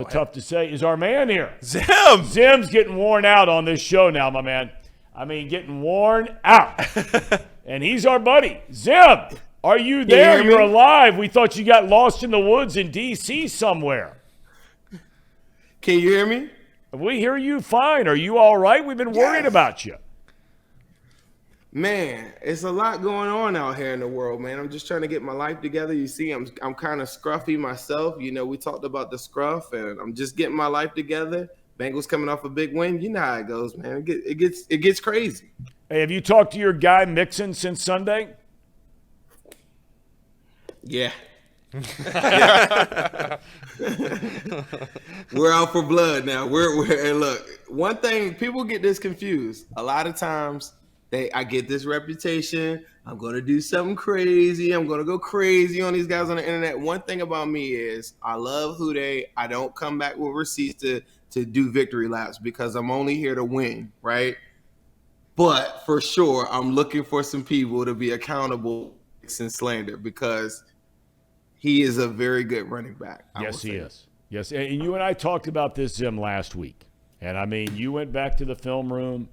tough to say, is our man here. Zim! Zim's getting worn out on this show now, my man. I mean, getting worn out. And he's our buddy. Zim, are you there? You're alive. We thought you got lost in the woods in D.C. somewhere. Can you hear me? We hear you fine. Are you all right? We've been worried about you. Man, it's a lot going on out here in the world, man. I'm just trying to get my life together. You see, I'm kind of scruffy myself. You know, we talked about the scruff, and I'm just getting my life together. Bengals coming off a big win. You know how it goes, man. It gets crazy. Hey, have you talked to your guy Mixon since Sunday? Yeah. We're out for blood now. And look, one thing, people get this confused. A lot of times I get this reputation. I'm going to do something crazy. I'm going to go crazy on these guys on the internet. One thing about me is I love Whodey. I don't come back with receipts to do victory laps because I'm only here to win, right? But for sure, I'm looking for some people to be accountable and slander because he is a very good running back. Yes, he is. Yes, and you and I talked about this, Zim, last week. And, I mean, you went back to the film room,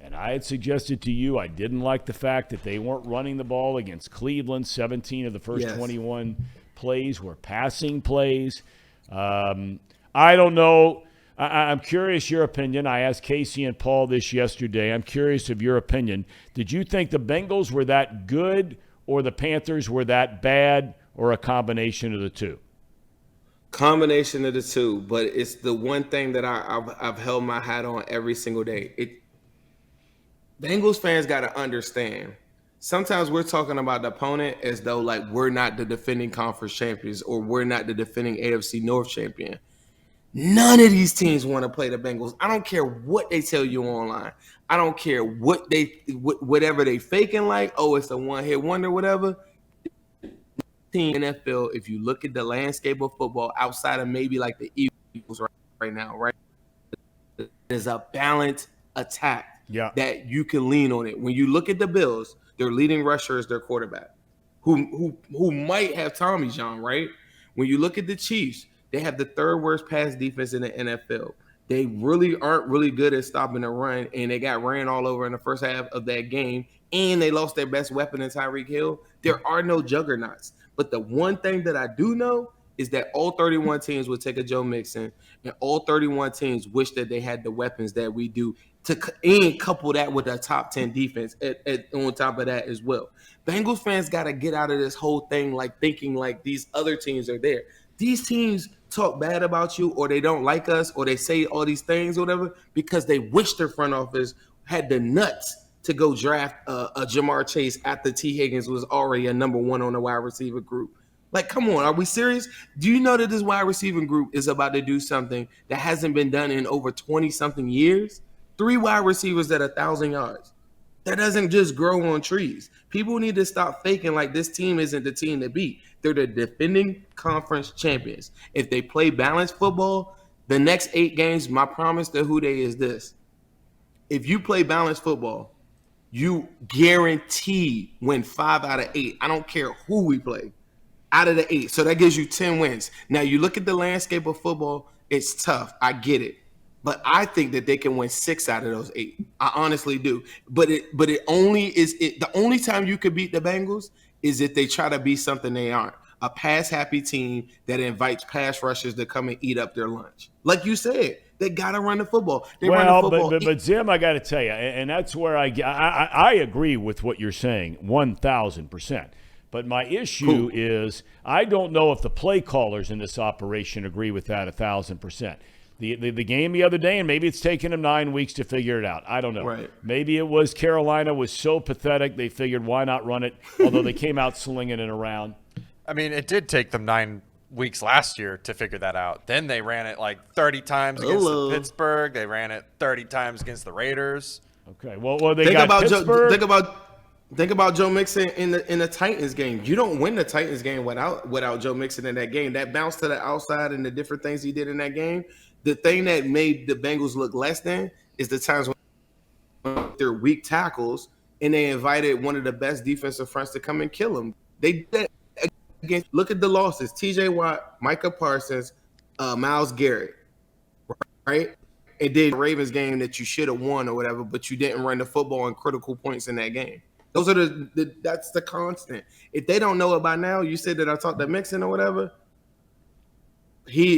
and I had suggested to you I didn't like the fact that they weren't running the ball against Cleveland. 17 of the first 21 plays were passing plays. I don't know. I'm curious your opinion. I asked Casey and Paul this yesterday. I'm curious of your opinion. Did you think the Bengals were that good or the Panthers were that bad or a combination of the two? Combination of the two, but it's the one thing that I've held my hat on every single day. Bengals fans got to understand. Sometimes we're talking about the opponent as though like we're not the defending conference champions or we're not the defending AFC North champion. None of these teams want to play the Bengals. I don't care what they tell you online. I don't care whatever they faking like. Oh, it's a one-hit wonder, whatever. Team NFL, if you look at the landscape of football outside of maybe like the Eagles right now, right? There's a balanced attack that you can lean on it. When you look at the Bills, their leading rusher is their quarterback, who might have Tommy John, right? When you look at the Chiefs, they have the third worst pass defense in the NFL. They really aren't really good at stopping the run, and they got ran all over in the first half of that game, and they lost their best weapon in Tyreek Hill. There are no juggernauts. But the one thing that I do know is that all 31 teams would take a Joe Mixon, and all 31 teams wish that they had the weapons that we do and couple that with a top 10 defense on top of that as well. Bengals fans got to get out of this whole thing like thinking like these other teams are there. These teams talk bad about you or they don't like us or they say all these things or whatever because they wish their front office had the nuts to go draft a Jamar Chase after T. Higgins was already a number one on the wide receiver group. Like, come on, are we serious? Do you know that this wide receiving group is about to do something that hasn't been done in over 20-something years? 3 wide receivers at 1,000 yards. That doesn't just grow on trees. People need to stop faking like this team isn't the team to beat. They're the defending conference champions. If they play balanced football, the next 8 games, my promise to Whodey is this. If you play balanced football, you guarantee win 5 out of 8. I don't care who we play. Out of the 8. So that gives you 10 wins. Now, you look at the landscape of football, it's tough. I get it. But I think that they can win 6 out of those 8. I honestly do. But the only time you could beat the Bengals is if they try to be something they aren't. A pass-happy team that invites pass rushers to come and eat up their lunch. Like you said, they got to run the football. But Zim, I got to tell you, and that's where I agree with what you're saying 1,000%. But my issue is I don't know if the play callers in this operation agree with that 1,000%. The game the other day, and maybe it's taken them 9 weeks to figure it out. I don't know. Right. Maybe it was Carolina was so pathetic they figured why not run it, although they came out slinging it around. I mean, it did take them 9 weeks last year to figure that out. Then they ran it like 30 times against Pittsburgh. They ran it 30 times against the Raiders. Okay. Well, they got Pittsburgh. Think about Joe Mixon in the Titans game. You don't win the Titans game without Joe Mixon in that game. That bounce to the outside and the different things he did in that game. The thing that made the Bengals look less than is the times when they're weak tackles and they invited one of the best defensive fronts to come and kill them. They did that again. Look at the losses: T.J. Watt, Micah Parsons, Myles Garrett. right? It did Ravens game that you should have won or whatever, but you didn't run the football in critical points in that game. Those are that's the constant. If they don't know it by now, you said that I talked to Mixon or whatever.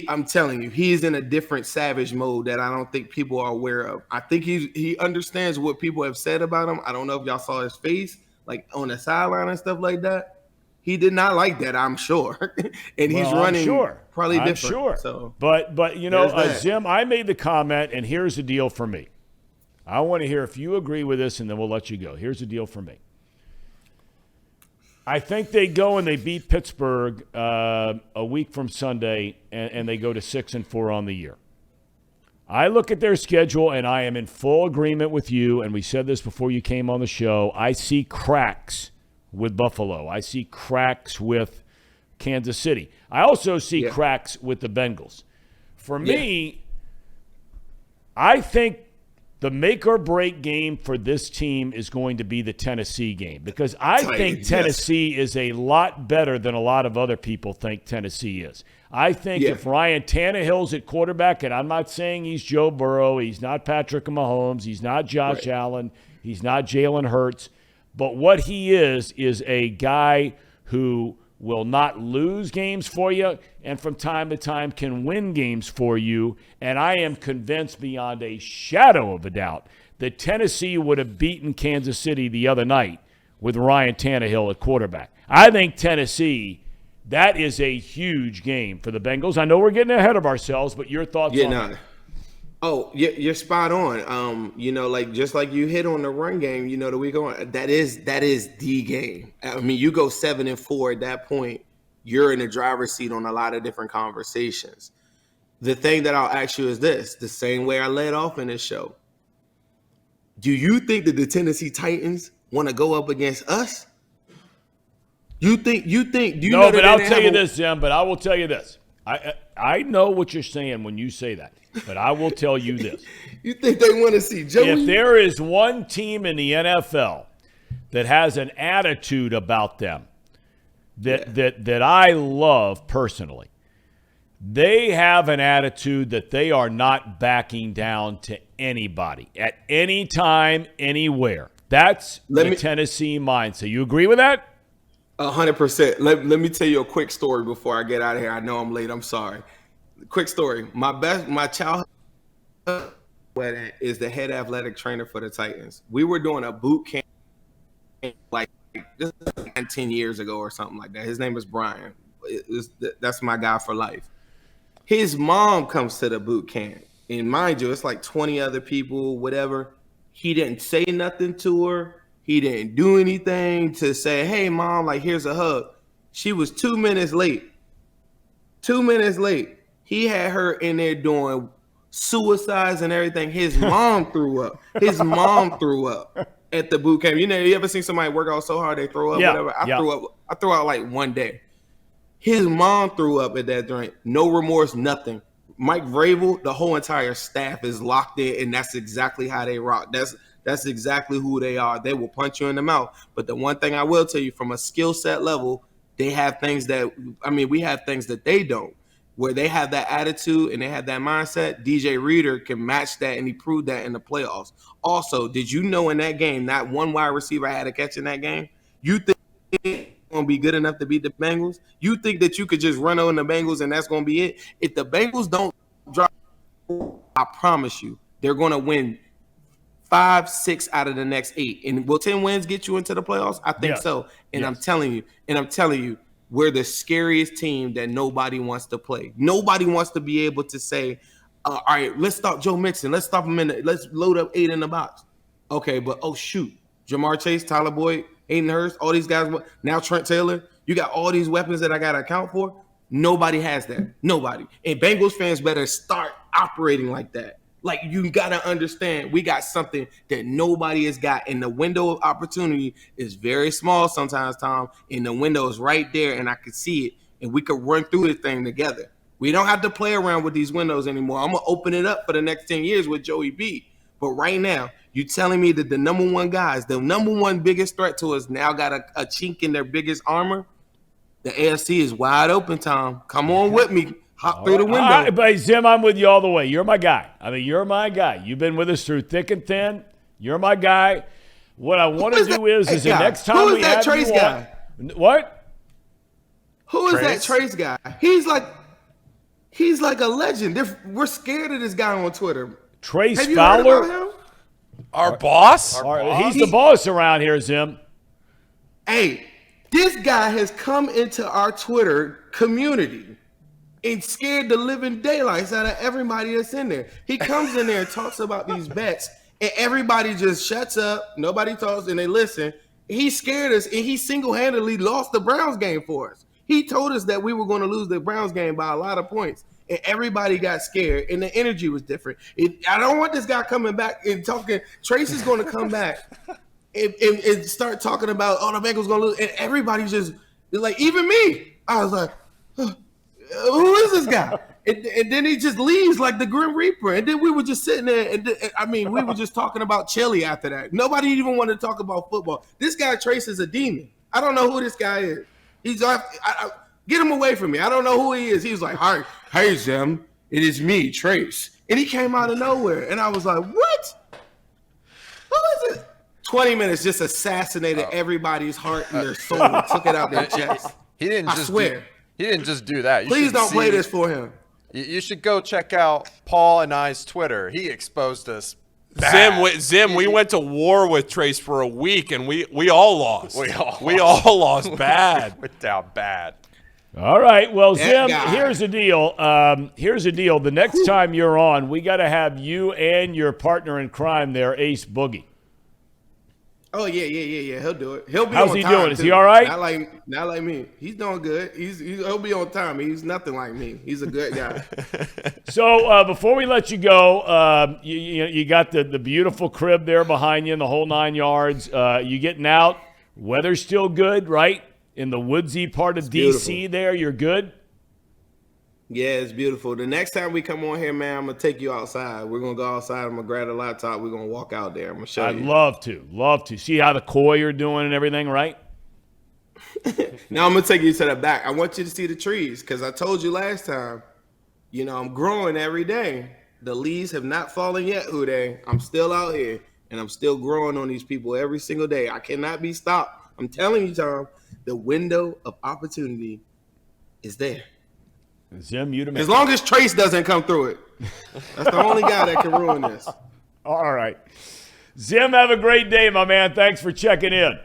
I'm telling you, he's in a different savage mode that I don't think people are aware of. I think he understands what people have said about him. I don't know if y'all saw his face, like on the sideline and stuff like that. He did not like that, I'm sure. And he's running probably different. I'm sure. So, but you know, Zim, I made the comment, and here's the deal for me. I want to hear if you agree with this, and then we'll let you go. Here's the deal for me. I think they go and they beat Pittsburgh a week from Sunday, and they go to 6-4 on the year. I look at their schedule, and I am in full agreement with you, and we said this before you came on the show. I see cracks with Buffalo. I see cracks with Kansas City. I also see cracks with the Bengals. For me, I think the make or break game for this team is going to be the Tennessee game, because I think Tennessee is a lot better than a lot of other people think Tennessee is. I think if Ryan Tannehill's at quarterback, and I'm not saying he's Joe Burrow, he's not Patrick Mahomes, he's not Josh Allen, he's not Jalen Hurts, but what he is a guy who will not lose games for you, and from time to time can win games for you. And I am convinced beyond a shadow of a doubt that Tennessee would have beaten Kansas City the other night with Ryan Tannehill at quarterback. I think Tennessee, that is a huge game for the Bengals. I know we're getting ahead of ourselves, but your thoughts on that? Oh, you're spot on. You know, like just like you hit on the run game, you know, the week on, that is the game. I mean, you go 7-4 at that point, you're in the driver's seat on a lot of different conversations. The thing that I'll ask you is this: the same way I led off in this show. Do you think that the Tennessee Titans want to go up against us? Do you know? But I'll tell you this, Jim. But I will tell you this. I know what you're saying when you say that. But I will tell you this. You think they want to see Joey? If there is one team in the NFL that has an attitude about them that I love personally, they have an attitude that they are not backing down to anybody at any time, anywhere. That's the Tennessee mindset. You agree with that? 100%. Let me tell you a quick story before I get out of here. I know I'm late. I'm sorry. Quick story. My childhood is the head athletic trainer for the Titans. We were doing a boot camp like this is 10 years ago or something like that. His name is Brian. That's my guy for life. His mom comes to the boot camp. And mind you, it's like 20 other people, whatever. He didn't say nothing to her. He didn't do anything to say, hey, mom, like, here's a hug. She was 2 minutes late. 2 minutes late. He had her in there doing suicides and everything. His mom threw up. His mom threw up at the boot camp. You know, you ever seen somebody work out so hard they throw up? Whatever. I threw out like one day. His mom threw up at that joint. No remorse, nothing. Mike Vrabel, the whole entire staff is locked in, and that's exactly how they rock. That's exactly who they are. They will punch you in the mouth. But the one thing I will tell you, from a skill set level, they have things that, we have things that they don't. Where they have that attitude and they have that mindset, DJ Reader can match that, and he proved that in the playoffs. Also, did you know in that game, that one wide receiver had a catch in that game? You think it's going to be good enough to beat the Bengals? You think that you could just run on the Bengals and that's going to be it? If the Bengals don't drop, I promise you, they're going to win 5, 6 out of the next 8. And will 10 wins get you into the playoffs? I think so. And I'm telling you, we're the scariest team that nobody wants to play. Nobody wants to be able to say, all right, let's stop Joe Mixon. Let's stop him let's load up 8 in the box. Okay, but oh shoot. Jamar Chase, Tyler Boyd, Hayden Hurst, all these guys, now Trent Taylor. You got all these weapons that I got to account for. Nobody has that. Nobody. And Bengals fans better start operating like that. Like, you got to understand, we got something that nobody has got. And the window of opportunity is very small sometimes, Thom. And the window is right there, and I can see it. And we could run through this thing together. We don't have to play around with these windows anymore. I'm going to open it up for the next 10 years with Joey B. But right now, you're telling me that the number one guys, the number one biggest threat to us now got a chink in their biggest armor? The AFC is wide open, Thom. Come on with me. hop through the window. But Zim, I'm with you all the way. You're my guy. I mean, you're my guy. You've been with us through thick and thin. You're my guy. What I want to do is the next time we have Trace you guy? on. What? Who is Trace? that Trace guy? He's like a legend. We're scared of this guy on Twitter. Trace Have you Fowler? heard about him? Our boss? He's the boss around here, Zim. Hey, this guy has come into our Twitter community and scared the living daylights out of everybody that's in there. He comes in there and talks about these bets, and everybody just shuts up. Nobody talks, and they listen. He scared us, and he single-handedly lost the Browns game for us. He told us that we were going to lose the Browns game by a lot of points, and everybody got scared, and the energy was different. I don't want this guy coming back and talking. Tracy's going to come back and start talking about, oh, the Bengals going to lose, and everybody just, like, even me. I was like, who is this guy? And then he just leaves like the Grim Reaper. And then we were just sitting there. We were just talking about chili after that. Nobody even wanted to talk about football. This guy, Trace, is a demon. I don't know who this guy is. He's get him away from me. I don't know who he is. He was like, hi, hey, Zim, it is me, Trace. And he came out of nowhere. And I was like, what? Who is it? 20 minutes just assassinated everybody's heart and their soul and took it out their chest. He didn't I swear. He didn't just do that. Please don't play this for him. You should go check out Paul and I's Twitter. He exposed us. Bad. Zim, we went to war with Trace for a week, and we all lost. We all lost bad. Went down bad. All right. Well, That Zim, guy. here's the deal. The next time you're on, we got to have you and your partner in crime there, Ace Boogie. Oh yeah. He'll do it. He'll be How's on he time, doing? Is too. he all right? Not like me. He's doing good. He'll be on time. He's nothing like me. He's a good guy. So before we let you go, you got the beautiful crib there behind you in the whole 9 yards. You getting out? Weather's still good, right? In the woodsy part of D.C. beautiful. there, you're good? Yeah, it's beautiful. The next time we come on here, man, I'm gonna take you outside. We're gonna go outside. I'm gonna grab a laptop. We're gonna walk out there. I'm gonna show I'd you. love to. See how the koi are doing and everything, right? Now I'm gonna take you to the back. I want you to see the trees because I told you last time. I'm growing every day. The leaves have not fallen yet, Whodey. I'm still out here and I'm still growing on these people every single day. I cannot be stopped. I'm telling you, Thom, the window of opportunity is there. Zim, you to As long as Trace doesn't come through it. That's the only guy that can ruin this. All right. Zim, have a great day, my man. Thanks for checking in.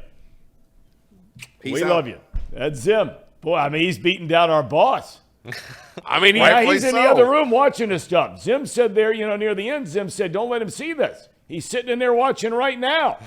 Peace We out. love you. That's Zim. Boy, I mean, he's beating down our boss. I mean, He's in the other room watching this stuff. Zim said there, near the end, Zim said, don't let him see this. He's sitting in there watching right now.